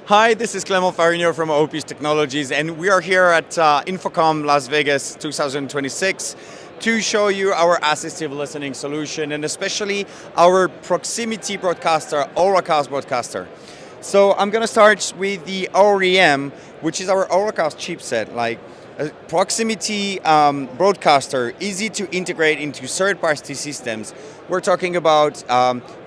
Hi, this is Clement Farigno from Opus Technologies, and we are here at InfoComm Las Vegas 2026 to show you our assistive listening solution and especially our proximity broadcaster, Auracast broadcaster. So I'm going to start with the AurOEM, which is our Auracast chipset, like a proximity broadcaster, easy to integrate into third-party systems. We're talking about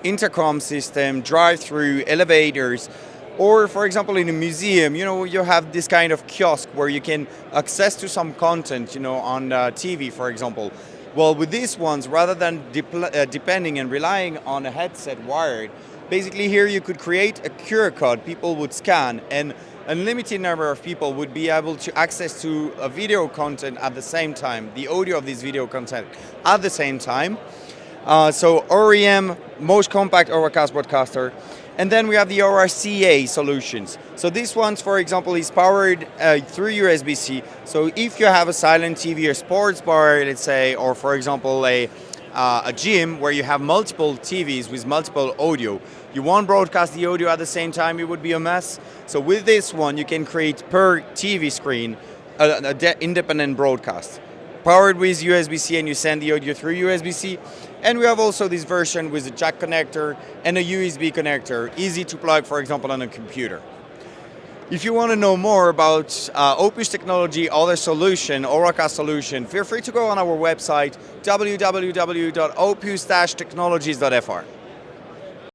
intercom system, drive-through, elevators, or for example in a museum, you have this kind of kiosk where you can access to some content, on TV, for example. Well, with these ones, rather than depending and relying on a headset wired, basically here you could create a QR code people would scan, and a limited number of people would be able to access to a video content at the same time, the audio of this video content at the same time. So AurOEM, most compact Auracast broadcaster. And then we have the RCA solutions. So this one, for example, is powered through USB-C. So if you have a silent TV or sports bar, let's say, or for example, a gym where you have multiple TVs with multiple audio, you won't broadcast the audio at the same time, it would be a mess. So with this one, you can create per TV screen an independent broadcast. Powered with USB-C, and you send the audio through USB-C. And we have also this version with a jack connector and a USB connector, easy to plug, for example, on a computer. If you want to know more about Opus technology, other solution, Auracast solution, feel free to go on our website, www.opus-technologies.fr.